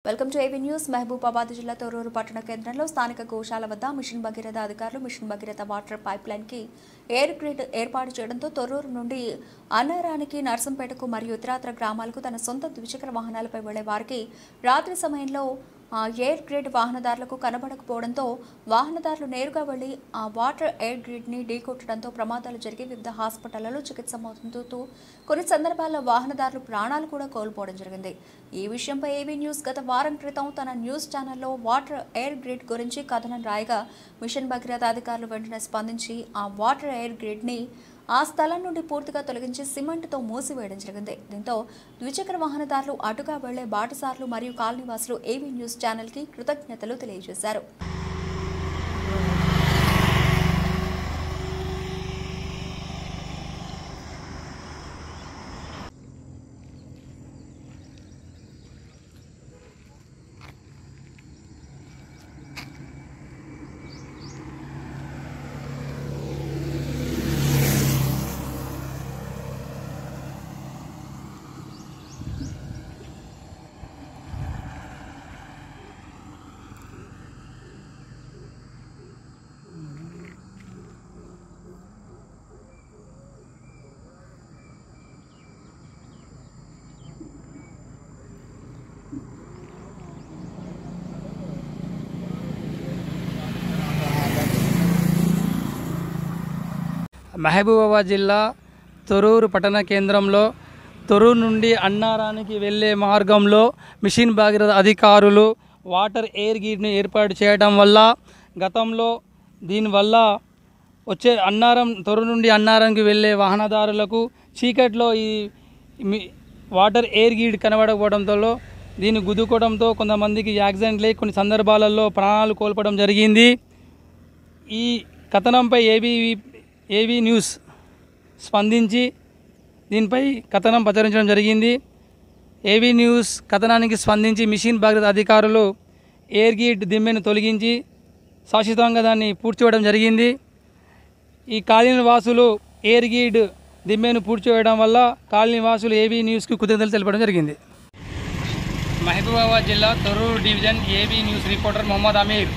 Welcome to AV news. Mahabubabad జిల్లా తొర్రూరు పట్టణ కేంద్రంలో స్థానిక గోశాల వద్ద మిషన్ భగీరథ అధికారులు mission Bhagiratha water pipeline కి ఎయిర్ గ్రిడ్ ఏర్పాటు చేయడంతో తొర్రూరు నుండి అన్నారానికి నర్సంపేటకు మరియు ఇతరత్ర గ్రామాలకు తన సొంత ద్విచక్ర వాహనాలపై వెళ్లే వారికి రాత్రి సమయంలో ఎయిర్ గ్రిడ్ వాహనదారులకు కనబడకపోవడంతో వాహనదారులు నేరుగా వెళ్లి ఆ వాటర్ ఎయిర్ గ్రిడ్ ని ఢీకొట్టడంతో ప్రమాదాలు జరిగి వివిధ హాస్పిటళ్లలో చికిత్స పొందుతూ కొన్ని సందర్భాల్లో వాహనదారులు ప్రాణాలు కూడా కోల్పోవడం జరిగింది. ఈ విషయంపై ఏవీ న్యూస్ గత వారం క్రితం తన న్యూస్ ఛానల్లో వాటర్ ఎయిర్ గ్రిడ్ గురించి కథనం రాయగా మిషన్ భగీరథ అధికారులు వెంటనే స్పందించి ఆ వాటర్ ఎయిర్ గ్రిడ్ ని ఆ స్థలం నుండి పూర్తిగా తొలగించి సిమెంట్తో మూసివేయడం జరిగింది. దీంతో ద్విచక్ర వాహనదారులు అటుగా వెళ్లే బాటసార్లు మరియు కాలనీవాసులు ఏవీ న్యూస్ ఛానల్ కి కృతజ్ఞతలు తెలియజేశారు. మహబూబాబాద్ జిల్లా తొర్రూరు పట్టణ కేంద్రంలో తొర్రూరు నుండి అన్నారానికి వెళ్ళే మార్గంలో మిషన్ భగీరథ అధికారులు వాటర్ ఎయిర్ గ్రిడ్ని ఏర్పాటు చేయడం వల్ల గతంలో దీనివల్ల వచ్చే తొర్రూరు నుండి అన్నారానికి వెళ్ళే వాహనదారులకు చీకట్లో ఈ వాటర్ ఎయిర్ గ్రిడ్ కనబడకపోవడంతో దీన్ని గుద్దుకోవడంతో కొంతమందికి యాక్సిడెంట్లై కొన్ని సందర్భాలలో ప్రాణాలు కోల్పోవడం జరిగింది. ఈ కథనంపై ఏవీ న్యూస్ స్పందించి దీనిపై కథనం ప్రచురించడం జరిగింది. ఏవీ న్యూస్ కథనానికి స్పందించి మిషన్ భగీరథ అధికారులు ఎయిర్ గ్రిడ్ దిమ్మెను తొలగించి శాశ్వతంగా దాన్ని పూడ్చివేయడం జరిగింది. ఈ కాలనీ వాసులు ఎయిర్ గ్రిడ్ దిమ్మెను పూడ్చివేయడం వల్ల కాలనీ వాసులు ఏవీ న్యూస్కి కృతజ్ఞతలు తెలపడం జరిగింది. మహబూబాబాద్ జిల్లా Torrur division AV news reporter Mohammed Aamir.